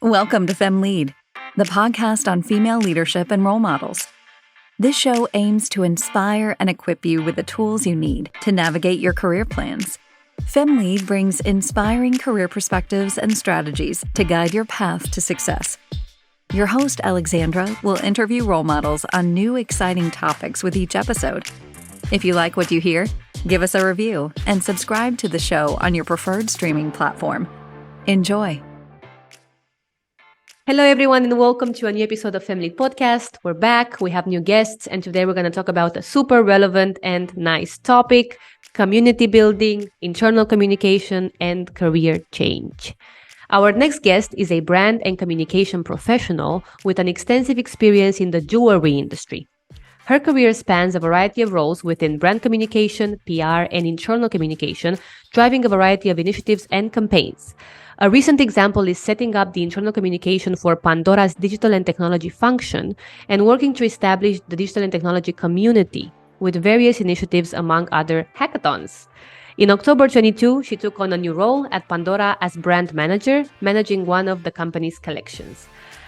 Welcome to FemLead, the podcast on female leadership and role models. This show aims to inspire and equip you with the tools you need to navigate your career plans. FemLead brings inspiring career perspectives and strategies to guide your path to success. Your host, Alexandra, will interview role models on new exciting topics with each episode. If you like what you hear, give us a review and subscribe to the show on your preferred streaming platform. Enjoy. Hello, everyone, and welcome to a new episode of Family Podcast. We're back. We have new guests, and today we're going to talk about a super relevant and nice topic: community building, internal communication, and career change. Our next guest is a brand and communication professional with an extensive experience in the jewelry industry. Her career spans a variety of roles within brand communication, PR, and internal communication, driving a variety of initiatives and campaigns. A recent example is setting up the internal communication for Pandora's digital and technology function and working to establish the digital and technology community with various initiatives, among other hackathons. In October 2022, she took on a new role at Pandora as brand manager, managing one of the company's collections.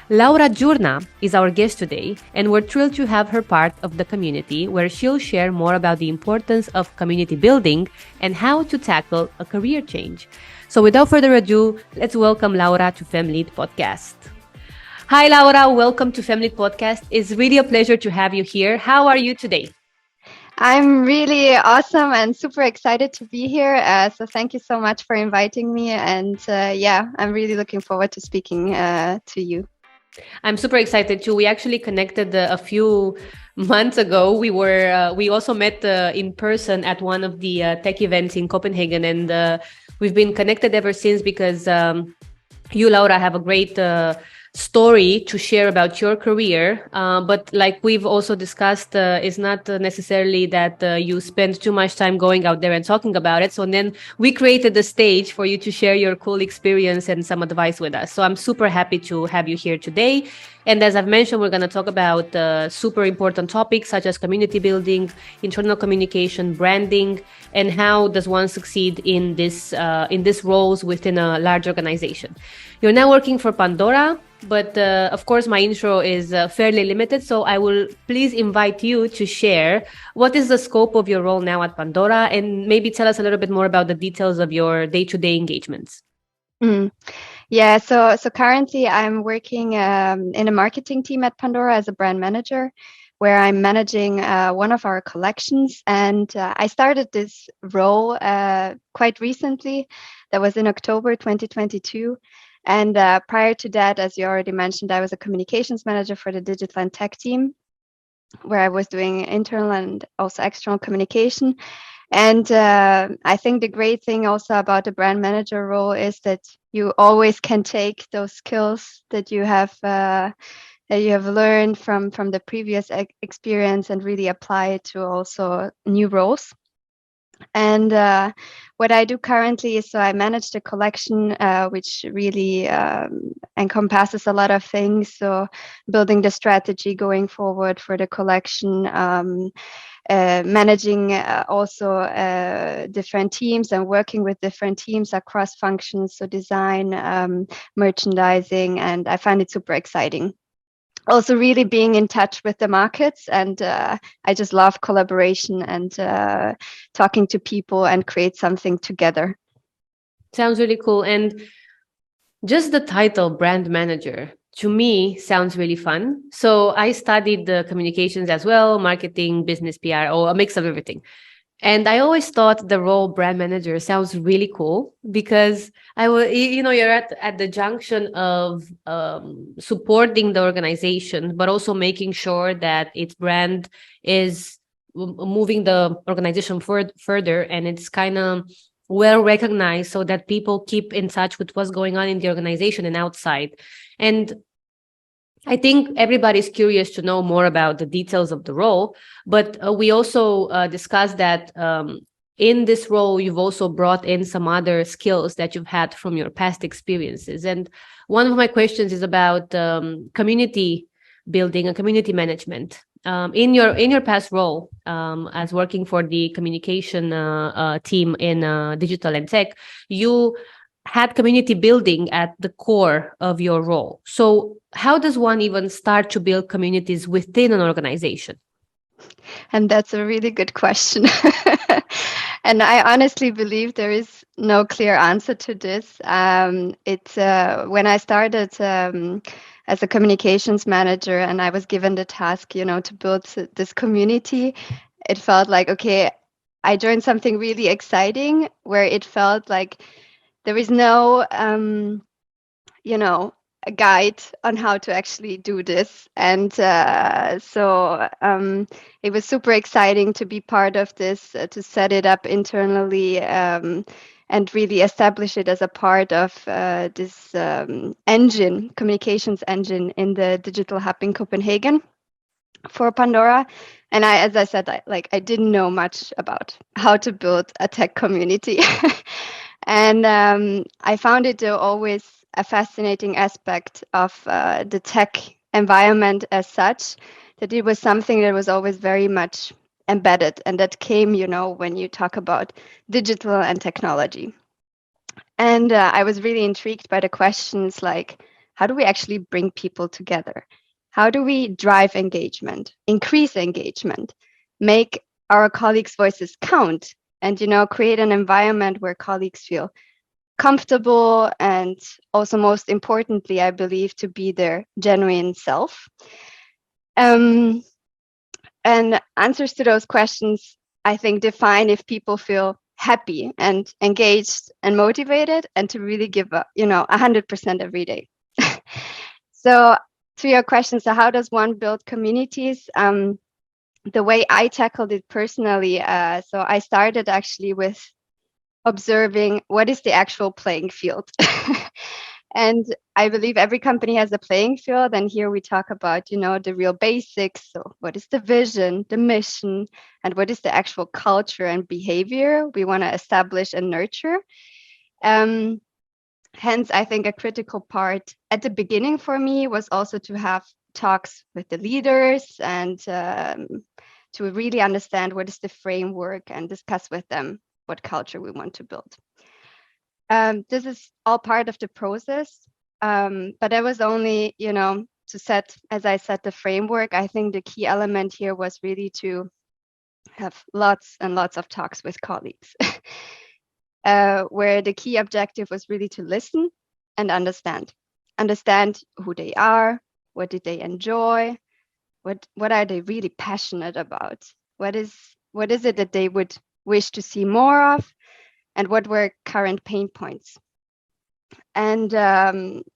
Laura Dzurna is our guest today, and we're thrilled to have her part of the community, where she'll share more about the importance of community building and how to tackle a career change. So without further ado, let's welcome Laura to FemLead Podcast. Hi, Laura. Welcome to FemLead Podcast. It's really a pleasure to have you here. How are you today? I'm really awesome and super excited to be here. So thank you so much for inviting me. And I'm really looking forward to speaking to you. I'm super excited too. We actually connected a few months ago. We also met in person at one of the tech events in Copenhagen, and we've been connected ever since because you, Laura, have a great story to share about your career. But like we've also discussed, it's not necessarily that you spend too much time going out there and talking about it. So then we created the stage for you to share your cool experience and some advice with us. So I'm super happy to have you here today. And as I've mentioned, we're going to talk about super important topics such as community building, internal communication, branding, and how does one succeed in these roles within a large organization. You're now working for Pandora, but of course, my intro is fairly limited. So I will please invite you to share what is the scope of your role now at Pandora, and maybe tell us a little bit more about the details of your day-to-day engagements. Yeah, so currently I'm working in a marketing team at Pandora as a brand manager, where I'm managing one of our collections. And I started this role quite recently. That was in October 2022. And prior to that, as you already mentioned, I was a communications manager for the digital and tech team, where I was doing internal and also external communication. And I think the great thing also about the brand manager role is that you always can take those skills that you have learned from the previous experience and really apply it to also new roles. And what I do currently is, so I manage the collection, which really encompasses a lot of things. So building the strategy going forward for the collection, managing also different teams and working with different teams across functions, so design, merchandising, and I find it super exciting. Also really being in touch with the markets, and I just love collaboration and talking to people and create something together. Sounds really cool. And just the title brand manager, to me, sounds really fun. So I studied the communications as well, marketing, business, PR, or a mix of everything. And I always thought the role brand manager sounds really cool because you're at the junction of supporting the organization, but also making sure that its brand is moving the organization further, and it's kind of well recognized so that people keep in touch with what's going on in the organization and outside. And I think everybody's curious to know more about the details of the role, but we also discussed that in this role, you've also brought in some other skills that you've had from your past experiences. And one of my questions is about community building and community management. In your past role as working for the communication team in digital and tech, you had community building at the core of your role. So how does one even start to build communities within an organization? And that's a really good question. And I honestly believe there is no clear answer to this. It's when I started as a communications manager and I was given the task, to build this community, it felt like, okay, I joined something really exciting where it felt like there is no, a guide on how to actually do this. And so it was super exciting to be part of this, to set it up internally, and really establish it as a part of this communications engine in the digital hub in Copenhagen for Pandora. And as I said, I didn't know much about how to build a tech community. And I found it always a fascinating aspect of the tech environment as such, that it was something that was always very much embedded, and that came, when you talk about digital and technology. And I was really intrigued by the questions like, how do we actually bring people together? How do we drive engagement, increase engagement, make our colleagues' voices count, and create an environment where colleagues feel comfortable, and also most importantly, I believe, to be their genuine self. And answers to those questions, I think, define if people feel happy and engaged and motivated, and to really give 100% every day. So to your question, so how does one build communities? The way I tackled it personally, so I started actually with observing what is the actual playing field. And I believe every company has a playing field. And here we talk about, the real basics. So what is the vision, the mission, and what is the actual culture and behavior we want to establish and nurture? Hence, I think a critical part at the beginning for me was also to have talks with the leaders and to really understand what is the framework and discuss with them what culture we want to build. This is all part of the process, but I was only, to set, as I said, the framework. I think the key element here was really to have lots and lots of talks with colleagues, where the key objective was really to listen and understand who they are, what did they enjoy, what are they really passionate about, what is it that they would wish to see more of, and what were current pain points. And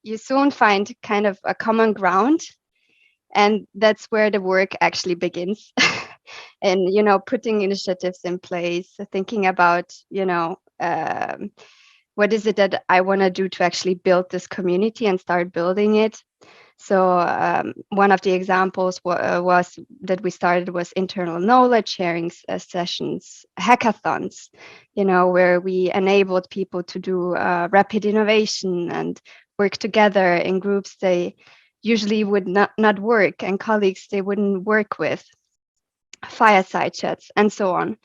you soon find kind of a common ground, and that's where the work actually begins. And putting initiatives in place, thinking about what is it that I want to do to actually build this community and start building it. So one of the examples was that we started was internal knowledge sharing sessions, hackathons, where we enabled people to do rapid innovation and work together in groups they usually would not work, and colleagues they wouldn't work with, fireside chats, and so on.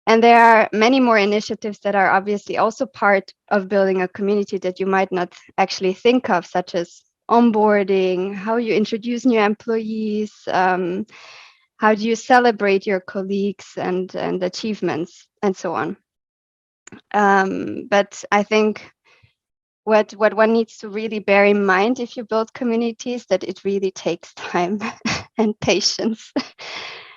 And there are many more initiatives that are obviously also part of building a community that you might not actually think of, such as onboarding, how you introduce new employees, how do you celebrate your colleagues and achievements, and so on. But I think what one needs to really bear in mind if you build communities, that it really takes time and patience.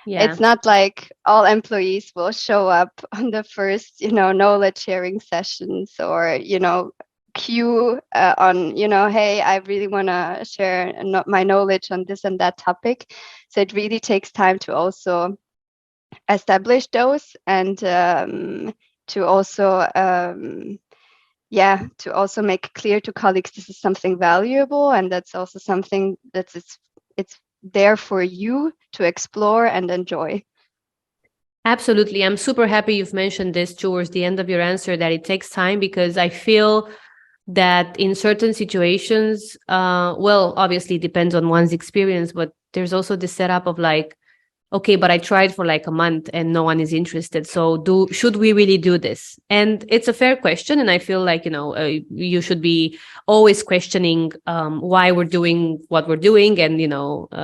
Yeah. It's not like all employees will show up on the first, knowledge sharing sessions, or, queue on, hey, I really want to share my knowledge on this and that topic. So it really takes time to also establish those, and to also make clear to colleagues this is something valuable, and that's also something that it's there for you to explore and enjoy. Absolutely. I'm super happy you've mentioned this towards the end of your answer, that it takes time, because I feel that in certain situations, obviously it depends on one's experience, but there's also the setup of like, okay, but I tried for like a month and no one is interested. So should we really do this? And it's a fair question. And I feel like, you should be always questioning why we're doing what we're doing, and,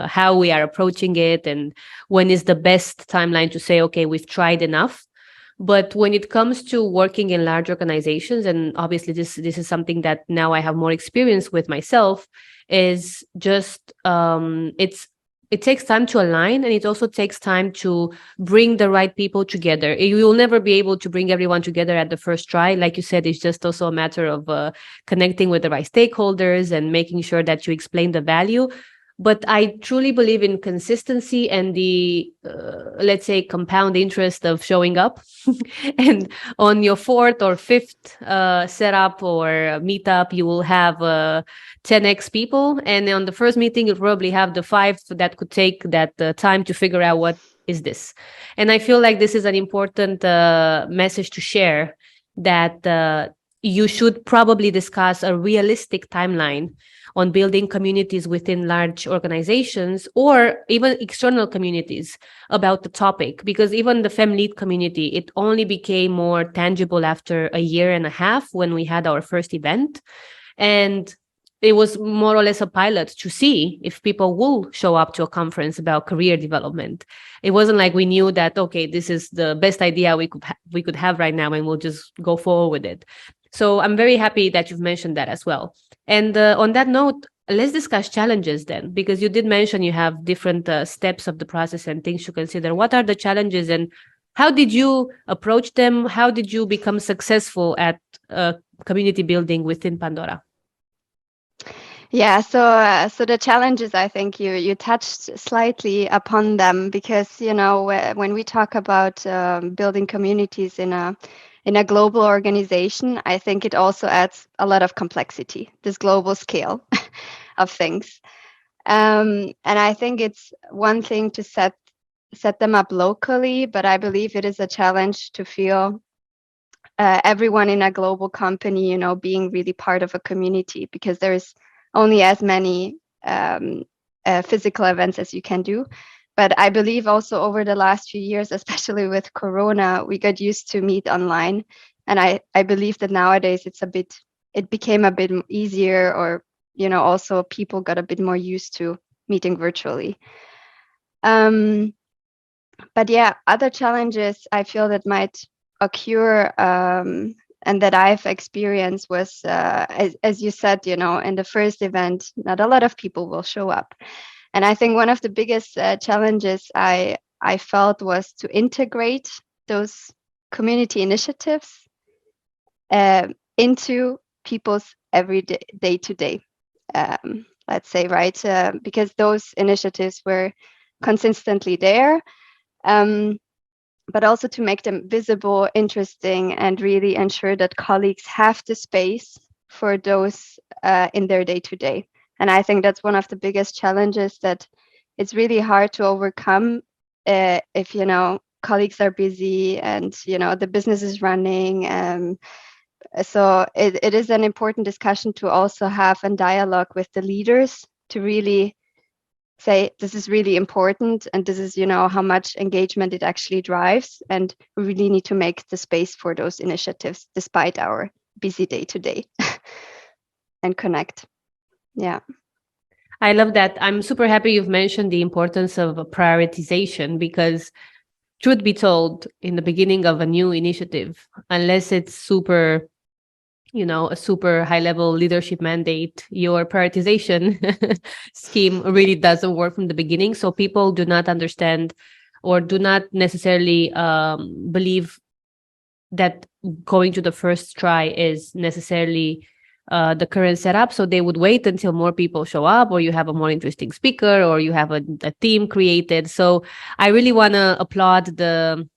how we are approaching it, and when is the best timeline to say, okay, we've tried enough. But when it comes to working in large organizations, and obviously this is something that now I have more experience with myself, is just it takes time to align, and it also takes time to bring the right people together. You will never be able to bring everyone together at the first try. Like you said, it's just also a matter of connecting with the right stakeholders and making sure that you explain the value. But I truly believe in consistency and the, let's say, compound interest of showing up. And on your fourth or fifth setup or meetup, you will have 10x people. And on the first meeting, you'll probably have the 5 that could take that time to figure out what is this. And I feel like this is an important message to share, that you should probably discuss a realistic timeline on building communities within large organizations or even external communities about the topic. Because even the FemLead community, it only became more tangible after a year and a half when we had our first event. And it was more or less a pilot to see if people will show up to a conference about career development. It wasn't like we knew that, okay, this is the best idea we could have right now, and we'll just go forward with it. So I'm very happy that you've mentioned that as well. And on that note, let's discuss challenges then, because you did mention you have different steps of the process and things to consider. What are the challenges, and how did you approach them? How did you become successful at community building within Pandora? Yeah, so the challenges, I think you touched slightly upon them, because when we talk about building communities in a global organization, I think it also adds a lot of complexity, this global scale of things. And I think it's one thing to set them up locally, but I believe it is a challenge to feel everyone in a global company, being really part of a community, because there's only as many physical events as you can do. But I believe also over the last few years, especially with Corona, we got used to meet online. And I believe that nowadays it became a bit easier, or, also people got a bit more used to meeting virtually. But yeah, other challenges I feel that might occur, and that I've experienced was, as you said, in the first event, not a lot of people will show up. And I think one of the biggest challenges I felt was to integrate those community initiatives into people's everyday day-to-day, let's say, right? Because those initiatives were consistently there, but also to make them visible, interesting, and really ensure that colleagues have the space for those in their day-to-day. And I think that's one of the biggest challenges that it's really hard to overcome if, colleagues are busy and, the business is running. So it is an important discussion to also have a dialogue with the leaders to really say, this is really important, and this is, how much engagement it actually drives. And we really need to make the space for those initiatives despite our busy day-to-day and connect. Yeah. I love that. I'm super happy you've mentioned the importance of prioritization, because truth be told, in the beginning of a new initiative, unless it's super, a super high level leadership mandate, your prioritization scheme really doesn't work from the beginning. So people do not understand, or do not necessarily believe that going to the first try is necessarily the current setup. So they would wait until more people show up, or you have a more interesting speaker, or you have a theme created. So I really want to applaud the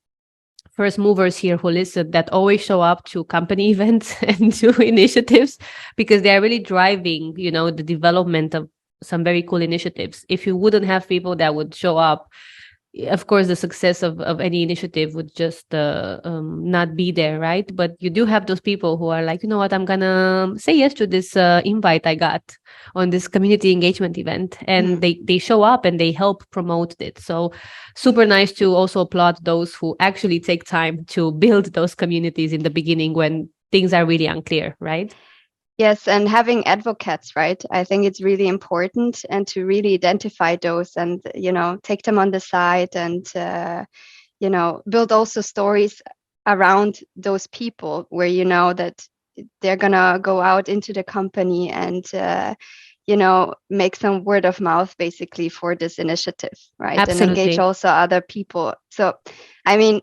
first movers here who listen, that always show up to company events and to initiatives, because they are really driving, the development of some very cool initiatives. If you wouldn't have people that would show up, of course, the success of any initiative would just not be there, right? But you do have those people who are like, you know what, I'm gonna say yes to this invite I got on this community engagement event, and they show up and they help promote it. So super nice to also applaud those who actually take time to build those communities in the beginning when things are really unclear, right? Yes, and having advocates, right? I think it's really important, and to really identify those and, take them on the side and, build also stories around those people where you know that they're going to go out into the company and, make some word of mouth basically for this initiative, right? Absolutely. And engage also other people. So, I mean,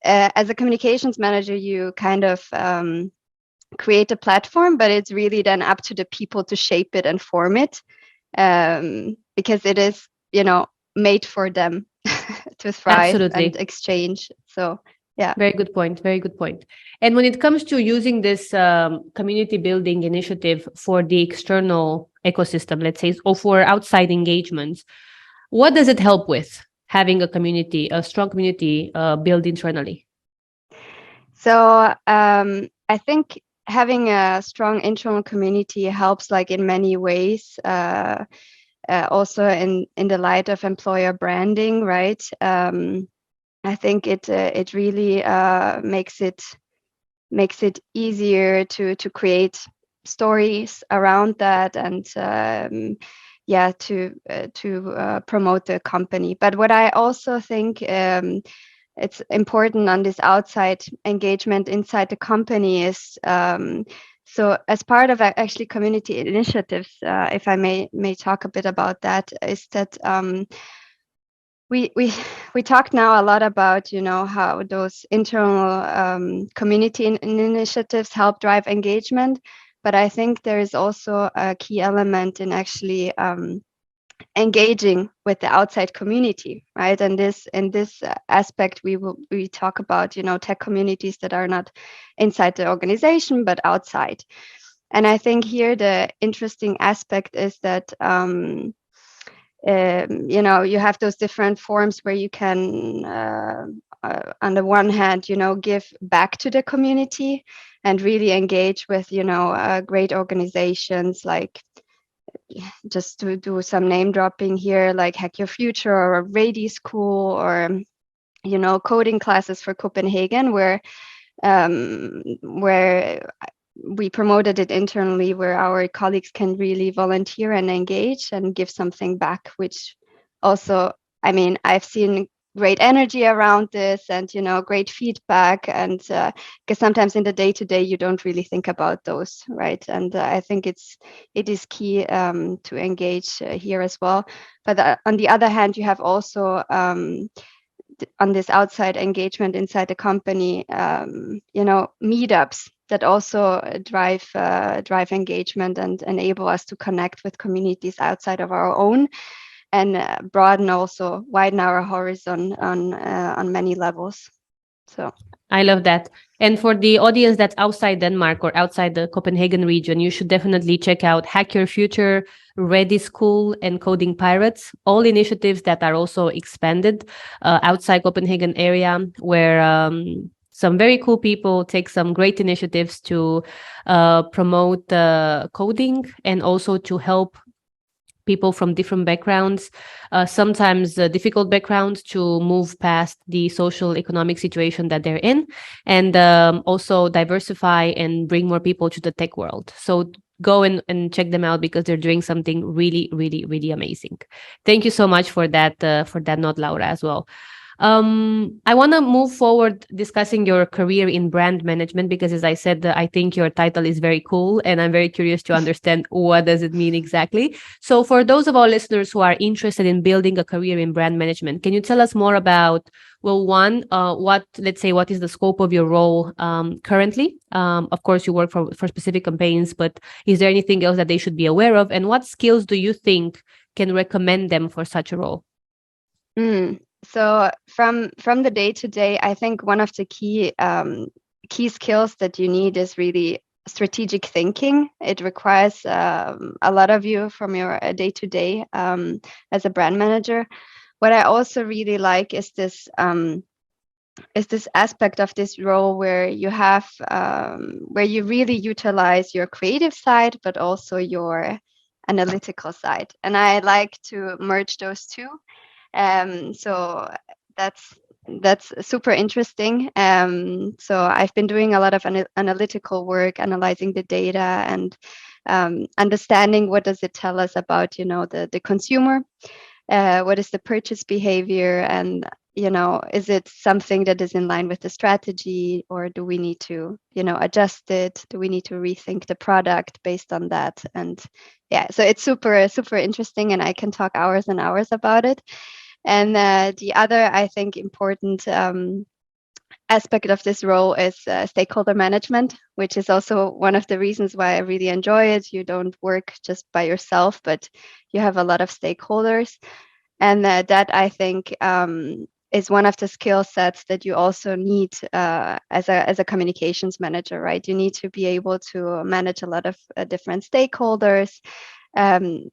as a communications manager, you kind of, create a platform, but it's really then up to the people to shape it and form it, because it is, made for them to thrive. Absolutely. And exchange. So yeah. Very good point. Very good point. And when it comes to using this community building initiative for the external ecosystem, let's say, or for outside engagements, what does it help with having a strong community built internally? So I think having a strong internal community helps, like, in many ways, also in the light of employer branding, right? I think it really makes it easier to create stories around that, and to promote the company. But what I also think it's important on this outside engagement inside the company is, so as part of actually community initiatives, if I may talk a bit about that, is that we talked now a lot about, how those internal community initiatives help drive engagement, but I think there is also a key element in actually engaging with the outside community, right? And in this aspect, we talk about, tech communities that are not inside the organization but outside. And I think here the interesting aspect is that you have those different forms where you can on the one hand, give back to the community and really engage with, great organizations, like, just to do some name dropping here, like Hack Your Future or Rady School, or, coding classes for Copenhagen, where we promoted it internally, where our colleagues can really volunteer and engage and give something back, which also, I mean, I've seen great energy around this, and great feedback, and because sometimes in the day-to-day you don't really think about those, right? And I think it is key to engage here as well. But on the other hand, you have also on this outside engagement inside the company, meetups that also drive engagement and enable us to connect with communities outside of our own, and widen our horizon on many levels. So I love that. And for the audience that's outside Denmark or outside the Copenhagen region, you should definitely check out Hack Your Future, Ready School, and Coding Pirates, all initiatives that are also expanded outside Copenhagen area, where some very cool people take some great initiatives to promote coding, and also to help people from different backgrounds, sometimes difficult backgrounds, to move past the social economic situation that they're in, and also diversify and bring more people to the tech world. So go and check them out, because they're doing something really, really, really amazing. Thank you so much for that note, Laura, as well. I want to move forward discussing your career in brand management, because, as I said, I think your title is very cool, and I'm very curious to understand what does it mean exactly. So for those of our listeners who are interested in building a career in brand management, can you tell us more about, well, one, what is the scope of your role currently? Of course, you work for specific campaigns, but is there anything else that they should be aware of? And what skills do you think can recommend them for such a role? So from the day to day, I think one of the key skills that you need is really strategic thinking. It requires a lot of you from your day to day as a brand manager. what I also really like is this aspect of this role where you have where you really utilize your creative side, but also your analytical side. And I like to merge those two. So that's super interesting. So I've been doing a lot of analytical work, analyzing the data and understanding what does it tell us about, the consumer, what is the purchase behavior, and is it something that is in line with the strategy, or do we need to adjust it? Do we need to rethink the product based on that? And yeah, so it's super interesting, and I can talk hours and hours about it. And the other, I think, important aspect of this role is stakeholder management, which is also one of the reasons why I really enjoy it. You don't work just by yourself, but you have a lot of stakeholders. And that, I think, is one of the skill sets that you also need as a communications manager, right? You need to be able to manage a lot of different stakeholders, and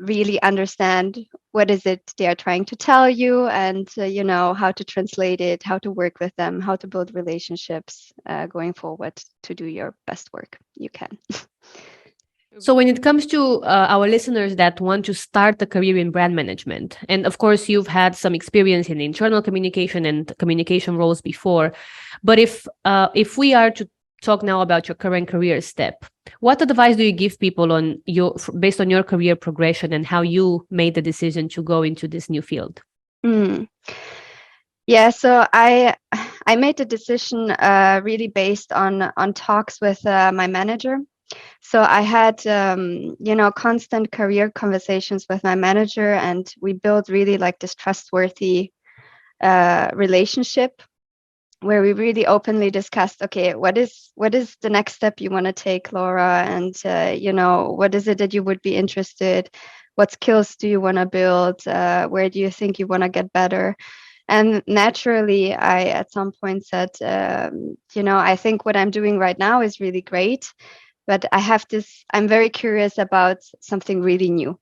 really understand what is it they are trying to tell you, and how to translate it, how to work with them, how to build relationships going forward to do your best work you can. So when it comes to our listeners that want to start a career in brand management, and of course you've had some experience in internal communication and communication roles before, but if we are to talk now about your current career step, what advice do you give people based on your career progression and how you made the decision to go into this new field? Yeah, so I made the decision really based on talks with my manager. So I had, constant career conversations with my manager, and we built really like this trustworthy relationship where we really openly discussed, okay, what is the next step you want to take, Laura? And, what is it that you would be interested? What skills do you want to build? Where do you think you want to get better? And naturally, I at some point said, I think what I'm doing right now is really great, but I'm very curious about something really new.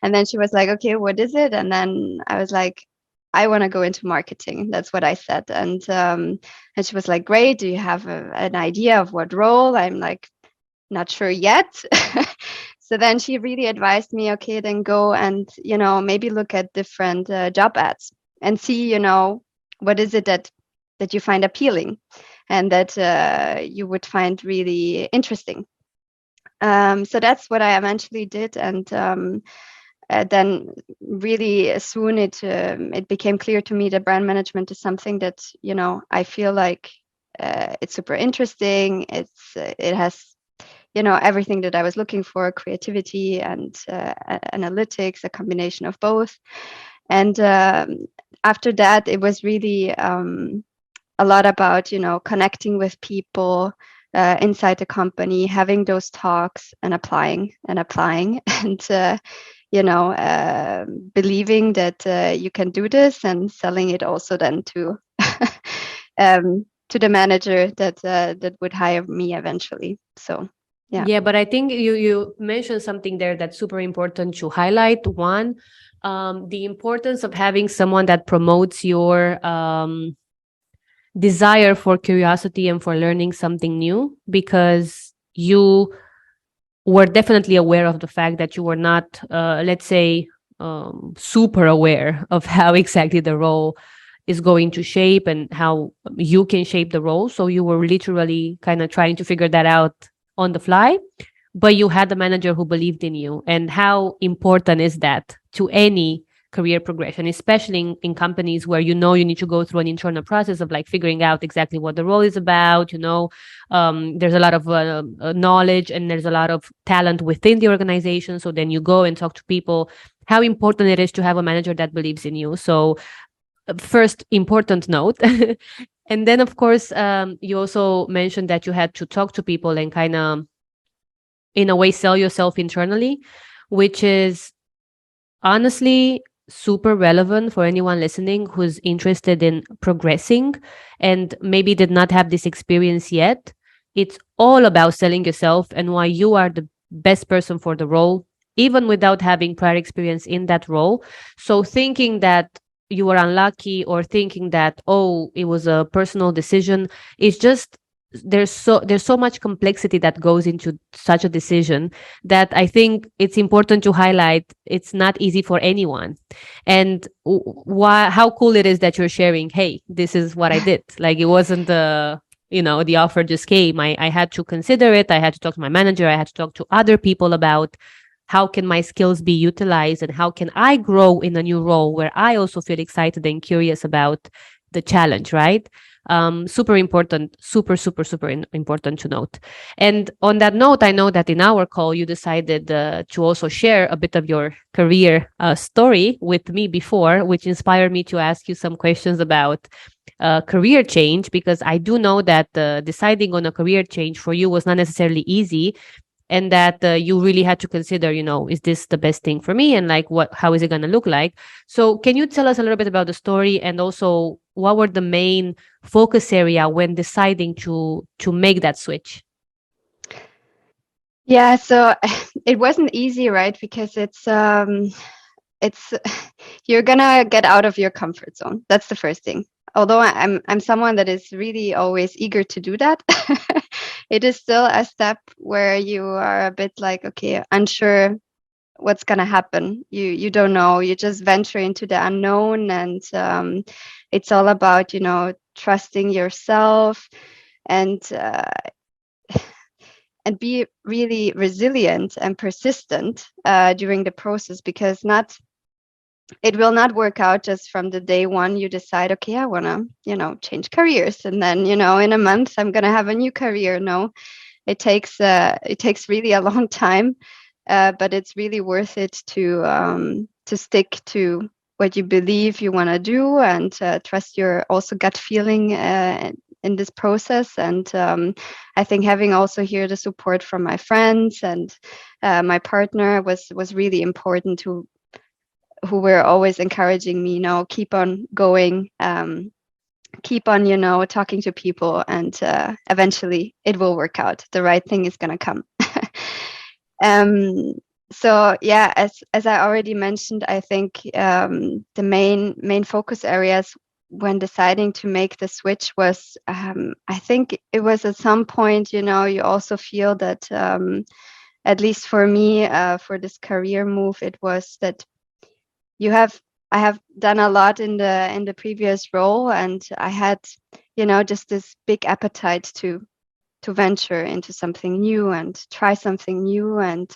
And then she was like, okay, what is it? And then I was like, I want to go into marketing. That's what I said. And she was like, great. Do you have an idea of what role? I'm like, not sure yet. So then she really advised me, okay, then go and, maybe look at different job ads and see, what is it that you find appealing and that you would find really interesting. So that's what I eventually did. And then really soon it became clear to me that brand management is something that, I feel like it's super interesting. It has, everything that I was looking for, creativity and analytics, a combination of both. And after that, it was really a lot about, connecting with people inside the company, having those talks and applying and believing that you can do this and selling it also then to to the manager that would hire me eventually. So yeah, but I think you mentioned something there that's super important to highlight. One, the importance of having someone that promotes your desire for curiosity and for learning something new, because you were definitely aware of the fact that you were not, let's say, super aware of how exactly the role is going to shape and how you can shape the role. So you were literally kind of trying to figure that out on the fly, but you had a manager who believed in you. And how important is that to any career progression, especially in companies where you need to go through an internal process of like figuring out exactly what the role is about. There's a lot of knowledge and there's a lot of talent within the organization. So then you go and talk to people. How important it is to have a manager that believes in you. So first important note. And then of course you also mentioned that you had to talk to people and kind of in a way sell yourself internally, which is honestly super relevant for anyone listening who's interested in progressing and maybe did not have this experience yet. It's all about selling yourself and why you are the best person for the role even without having prior experience in that role. So thinking that you were unlucky or thinking that, oh, it was a personal decision, is just, there's so much complexity that goes into such a decision, that I think it's important to highlight it's not easy for anyone. And why, how cool it is that you're sharing, hey, this is what I did. Like, it wasn't the offer just came. I had to consider it. I had to talk to my manager. I had to talk to other people about how can my skills be utilized and how can I grow in a new role where I also feel excited and curious about the challenge, right? Super important, super important to note. And on that note, I know that in our call, you decided to also share a bit of your career story with me before, which inspired me to ask you some questions about career change, because I do know that deciding on a career change for you was not necessarily easy, and that you really had to consider, is this the best thing for me, and like, how is it going to look like? So can you tell us a little bit about the story, and also what were the main focus area when deciding to make that switch? Yeah, so it wasn't easy, right? Because it's you're gonna get out of your comfort zone. That's the first thing. Although I'm someone that is really always eager to do that, it is still a step where you are a bit like, okay, unsure what's gonna happen. You don't know. You just venture into the unknown, and it's all about trusting yourself and be really resilient and persistent during the process, because it will not work out just from the day one you decide, okay, I want to change careers, and then in a month I'm going to have a new career. No, it takes really a long time, but it's really worth it to stick to what you believe you want to do, and trust your also gut feeling in this process. And I think having also here the support from my friends and my partner was really important, who were always encouraging me, keep on going, keep on talking to people, and eventually it will work out. The right thing is going to come. So yeah, as I already mentioned, I think the main focus areas when deciding to make the switch was, I think it was at some point, you also feel that, at least for me, for this career move, it was that I have done a lot in the previous role, and I had just this big appetite to venture into something new and try something new, and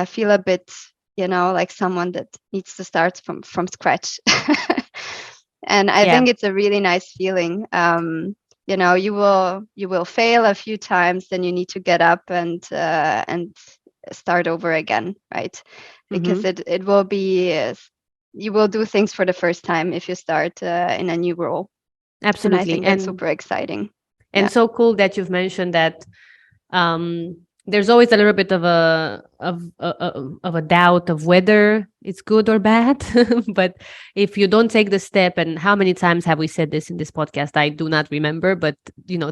feel a bit like someone that needs to start from scratch. And I think it's a really nice feeling. You will fail a few times, then you need to get up and start over again, right? Because it will be, you will do things for the first time if you start in a new role. Absolutely. And I think that's super exciting. And so cool that you've mentioned that there's always a little bit of a doubt of whether it's good or bad. But if you don't take the step, and how many times have we said this in this podcast? I do not remember, but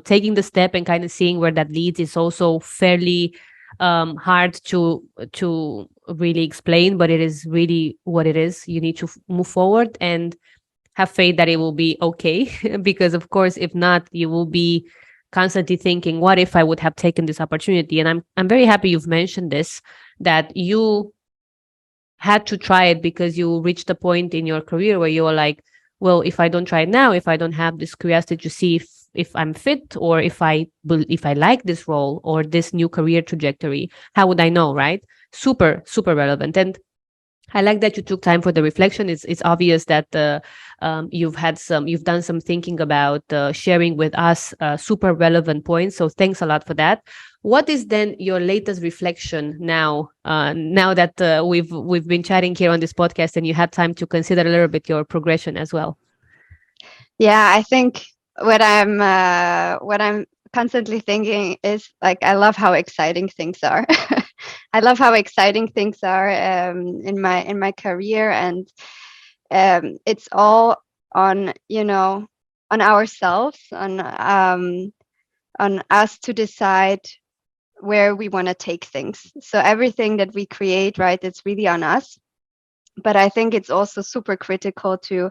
taking the step and kind of seeing where that leads is also fairly hard to really explain, but it is really what it is. You need to move forward and have faith that it will be okay. Because of course, if not, you will be constantly thinking, what if I would have taken this opportunity? And I'm very happy you've mentioned this, that you had to try it because you reached a point in your career where you were like, well, if I don't try it now, if I don't have this curiosity to see if I'm fit, or if I like this role or this new career trajectory, how would I know, right? Super relevant. And I like that you took time for the reflection. It's obvious that you've done some thinking about sharing with us super relevant points. So thanks a lot for that. What is then your latest reflection now? Now that we've been chatting here on this podcast, and you had time to consider a little bit your progression as well. Yeah, I think what I'm constantly thinking is, like, I love how exciting things are. I love how exciting things are in my career, and it's all on on ourselves, on us to decide where we want to take things. So everything that we create, right, it's really on us. But I think it's also super critical to,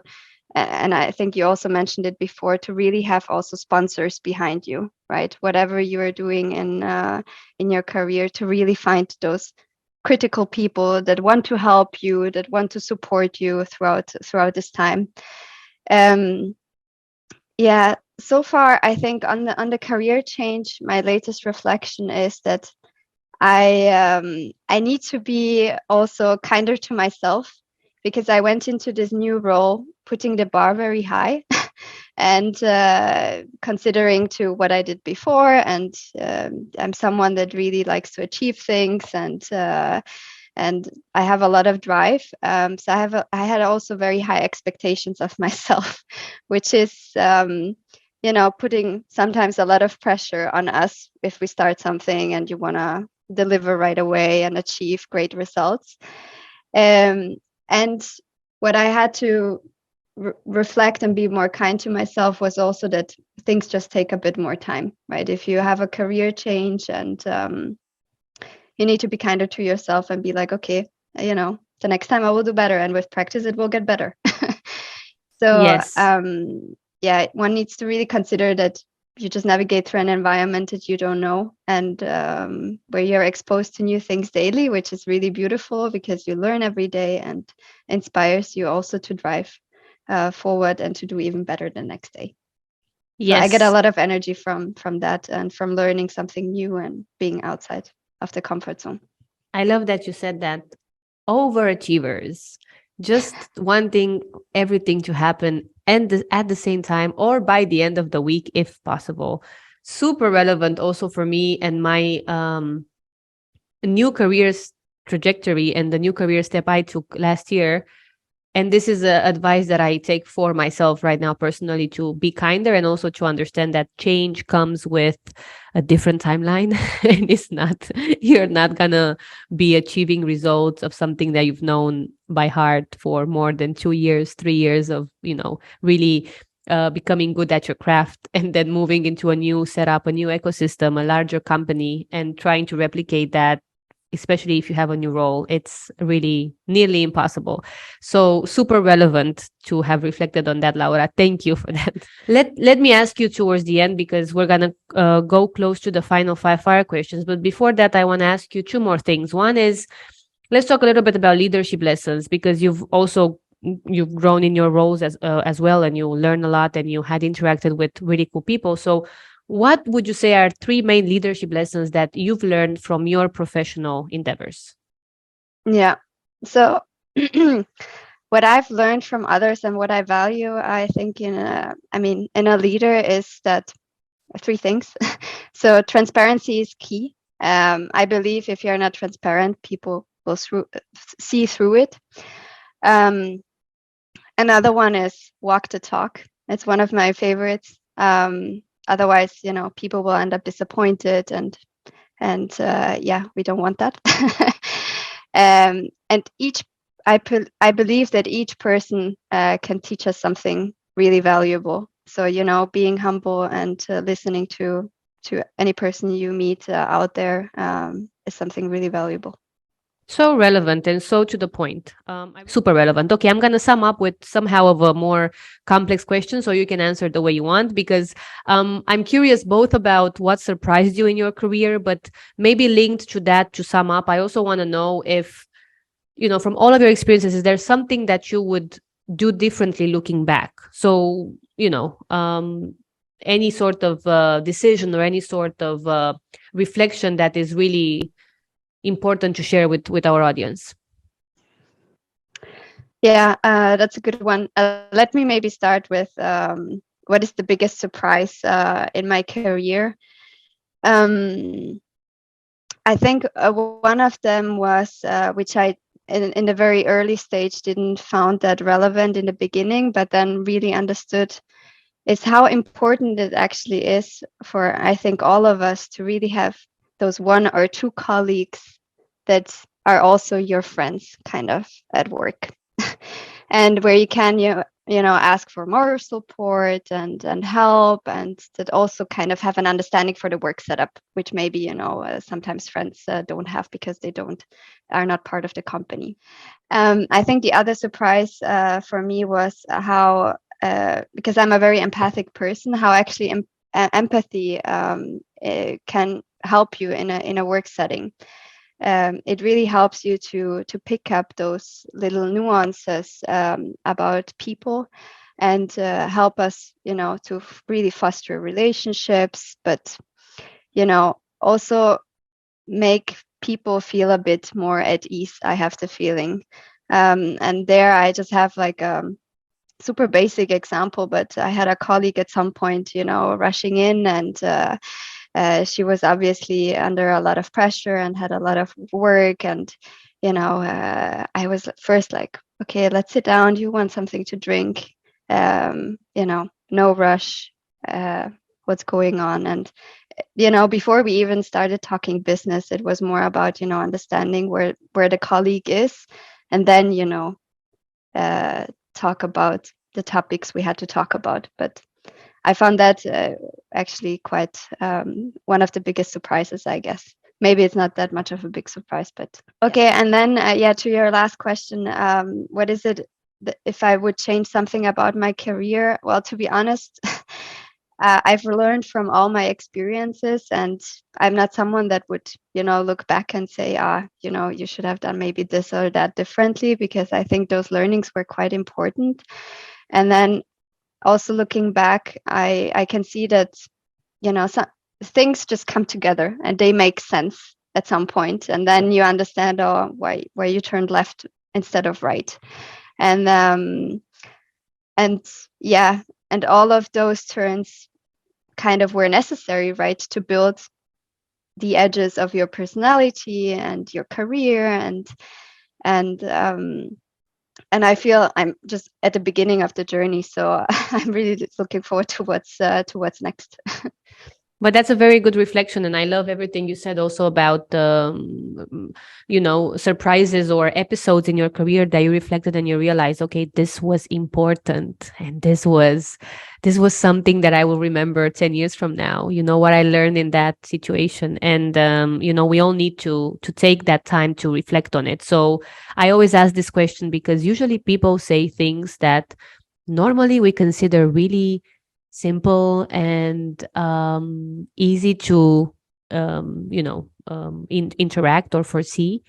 and I think you also mentioned it before, to really have also sponsors behind you, right? Whatever you are doing in your career, to really find those critical people that want to help you, that want to support you throughout this time. Yeah, so far I think on the career change, my latest reflection is that I need to be also kinder to myself, because I went into this new role putting the bar very high and considering to what I did before, and I'm someone that really likes to achieve things, and I have a lot of drive. So I had also very high expectations of myself, which is putting sometimes a lot of pressure on us if we start something and you want to deliver right away and achieve great results. And what I had to reflect and be more kind to myself was also that things just take a bit more time, right? If you have a career change, and you need to be kinder to yourself and be like, okay, the next time I will do better, and with practice it will get better. So Yes. Yeah, one needs to really consider that you just navigate through an environment that you don't know, and where you're exposed to new things daily, which is really beautiful because you learn every day and inspires you also to drive forward and to do even better the next day. So I get a Yes. lot of energy from that, and from learning something new and being outside of the comfort zone. I love that you said that. Overachievers, just wanting everything to happen and at the same time, or by the end of the week, if possible. Super relevant also for me and my new careers trajectory and the new career step I took last year. And this is advice that I take for myself right now personally, to be kinder and also to understand that change comes with a different timeline. And it's not, you're not gonna be achieving results of something that you've known by heart for more than 2 years, 3 years of, really becoming good at your craft, and then moving into a new setup, a new ecosystem, a larger company, and trying to replicate that, especially if you have a new role. It's really nearly impossible. So super relevant to have reflected on that, Laura. Thank you for that. Let me ask you towards the end, because we're going to go close to the final 5 fire questions. But before that, I want to ask you 2 more things. One is, let's talk a little bit about leadership lessons, because you've grown in your roles as well, and you learn a lot, and you had interacted with really cool people. So what would you say are 3 main leadership lessons that you've learned from your professional endeavors? Yeah. So what I've learned from others and what I value, I think in a leader, is that 3 things. So transparency is key. I believe if you're not transparent, people will see through it. Another one is walk the talk. It's one of my favorites. Otherwise, people will end up disappointed, and we don't want that. And I believe that each person can teach us something really valuable. So being humble and listening to any person you meet out there is something really valuable. So relevant and so to the point. Super relevant. Okay, I'm going to sum up with somehow of a more complex question, so you can answer the way you want, because I'm curious both about what surprised you in your career, but maybe linked to that, to sum up, I also want to know if, from all of your experiences, is there something that you would do differently looking back? So, any sort of decision or any sort of reflection that is really important to share with our audience. Yeah, that's a good one. Let me maybe start with what is the biggest surprise in my career. I think one of them was which I in the very early stage didn't found that relevant in the beginning, but then really understood, is how important it actually is for, I think, all of us to really have those 1 or 2 colleagues that are also your friends kind of at work. And where you can ask for more support and help, and that also kind of have an understanding for the work setup, which maybe sometimes friends don't have because they are not part of the company. I think the other surprise for me was how, because I'm a very empathic person, how actually empathy can help you in a work setting. It really helps you to pick up those little nuances about people, and help us, to really foster relationships, but also make people feel a bit more at ease. I have the feeling, and there I just have like a super basic example, but I had a colleague at some point, rushing in, and she was obviously under a lot of pressure and had a lot of work. And, I was first like, okay, let's sit down. Do you want something to drink? No rush. What's going on? And, before we even started talking business, it was more about, understanding where the colleague is, and then, talk about the topics we had to talk about. But I found that actually quite one of the biggest surprises, I guess. Maybe it's not that much of a big surprise, but okay. And then, to your last question, what is it if I would change something about my career? Well, to be honest, I've learned from all my experiences, and I'm not someone that would, look back and say, you should have done maybe this or that differently, because I think those learnings were quite important. And then also looking back, I can see that, some things just come together and they make sense at some point, and then you understand why you turned left instead of right. And and all of those turns kind of were necessary, right, to build the edges of your personality and your career, and I feel I'm just at the beginning of the journey, so I'm really looking forward to what's next. But that's a very good reflection. And I love everything you said also about, surprises or episodes in your career that you reflected and you realized, okay, this was important. And this was something that I will remember 10 years from now, what I learned in that situation. And, we all need to take that time to reflect on it. So I always ask this question because usually people say things that normally we consider really simple and easy to interact or foresee,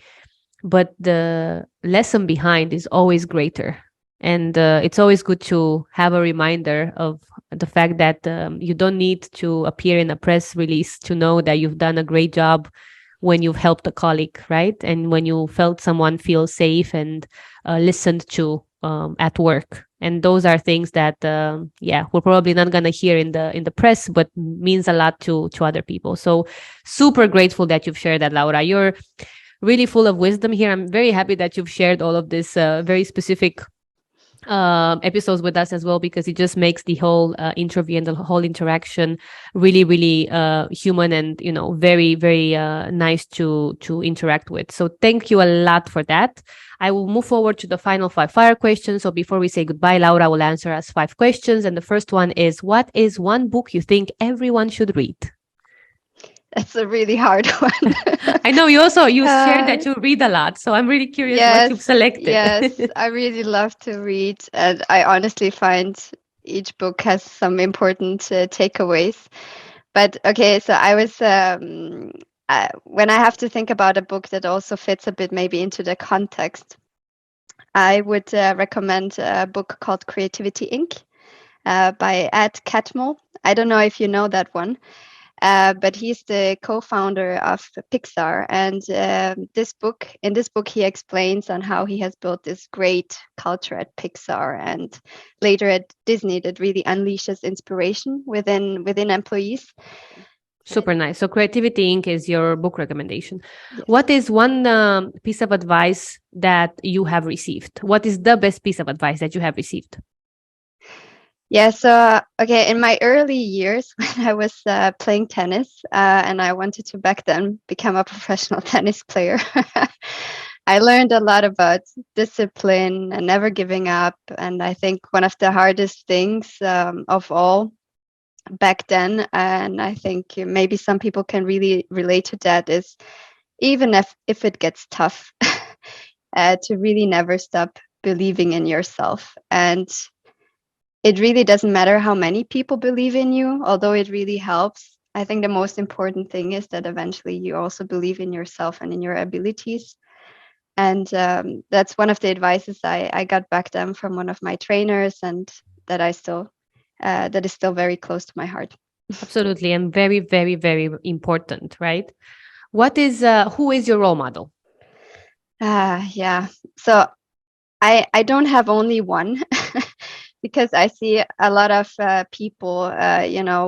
but the lesson behind is always greater. And it's always good to have a reminder of the fact that you don't need to appear in a press release to know that you've done a great job when you've helped a colleague, right? And when you felt someone feel safe and listened to at work. And those are things that, we're probably not going to hear in the press, but means a lot to other people. So super grateful that you've shared that, Laura. You're really full of wisdom here. I'm very happy that you've shared all of this very specific episodes with us as well, because it just makes the whole interview and the whole interaction really, really human and, very, very nice to interact with. So thank you a lot for that. I will move forward to the final 5 fire questions. So before we say goodbye, Laura will answer us 5 questions. And the first one is, what is one book you think everyone should read? That's a really hard one. I know you shared that you read a lot. So I'm really curious what you've selected. Yes, I really love to read. And I honestly find each book has some important takeaways. But okay, so I was, when I have to think about a book that also fits a bit maybe into the context, I would recommend a book called Creativity Inc. By Ed Catmull. I don't know if you know that one. But he's the co-founder of Pixar, and in this book he explains on how he has built this great culture at Pixar and later at Disney that really unleashes inspiration within employees. Super nice. So Creativity Inc. is your book recommendation. Yes. What is one piece of advice that you have received? What is the best piece of advice that you have received? Yeah, so, okay, in my early years when I was playing tennis and I wanted to back then become a professional tennis player, I learned a lot about discipline and never giving up. And I think one of the hardest things of all back then, and I think maybe some people can really relate to that, is even if it gets tough, to really never stop believing in yourself. And it really doesn't matter how many people believe in you, although it really helps. I think the most important thing is that eventually you also believe in yourself and in your abilities. And that's one of the advices I got back then from one of my trainers, and that that is still very close to my heart. Absolutely, and very, very, very important, right? Who is your role model? Yeah. So I don't have only one because I see a lot of people,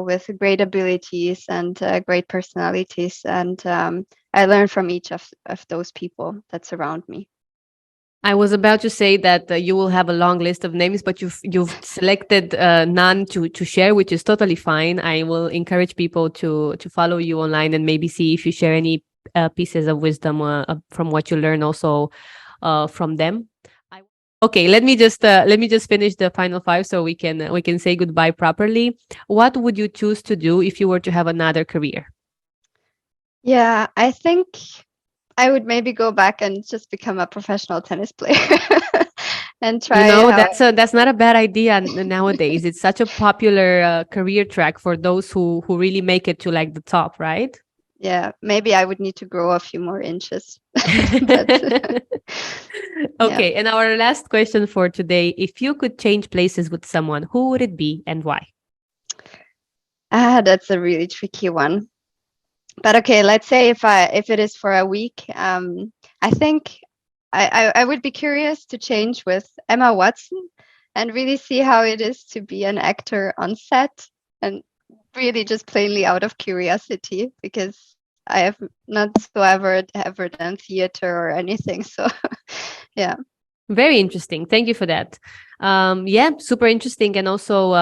with great abilities and great personalities, and I learn from each of those people that surround me. I was about to say that you will have a long list of names, but you've selected none to share, which is totally fine. I will encourage people to follow you online and maybe see if you share any pieces of wisdom from what you learn also from them. Okay, let me just finish the final five so we can say goodbye properly. What would you choose to do if you were to have another career? Yeah, I think I would maybe go back and just become a professional tennis player and try. That's not a bad idea nowadays. It's such a popular career track for those who really make it to like the top, right? Yeah, maybe I would need to grow a few more inches. Okay, and our last question for today: if you could change places with someone, who would it be and why? That's a really tricky one. But okay, let's say if it is for a week, I think I would be curious to change with Emma Watson and really see how it is to be an actor on set, and really just plainly out of curiosity, because I have not ever done theater or anything. So yeah. Very interesting. Thank you for that. Yeah, super interesting. And also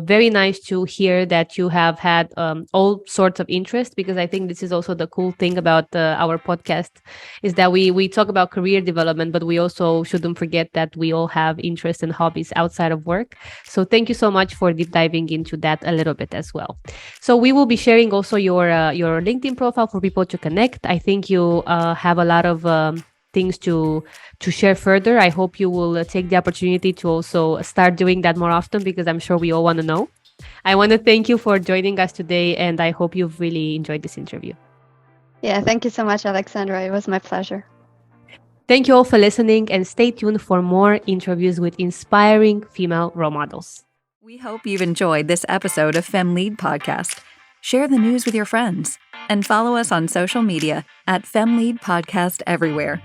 very nice to hear that you have had all sorts of interest, because I think this is also the cool thing about our podcast is that we talk about career development, but we also shouldn't forget that we all have interests and hobbies outside of work. So thank you so much for deep diving into that a little bit as well. So we will be sharing also your LinkedIn profile for people to connect. I think you have a lot of things to share further. I hope you will take the opportunity to also start doing that more often, because I'm sure we all want to know. I want to thank you for joining us today, and I hope you've really enjoyed this interview. Yeah, thank you so much, Alexandra. It was my pleasure. Thank you all for listening, and stay tuned for more interviews with inspiring female role models. We hope you've enjoyed this episode of FemLead Podcast. Share the news with your friends and follow us on social media at FemLead Podcast everywhere.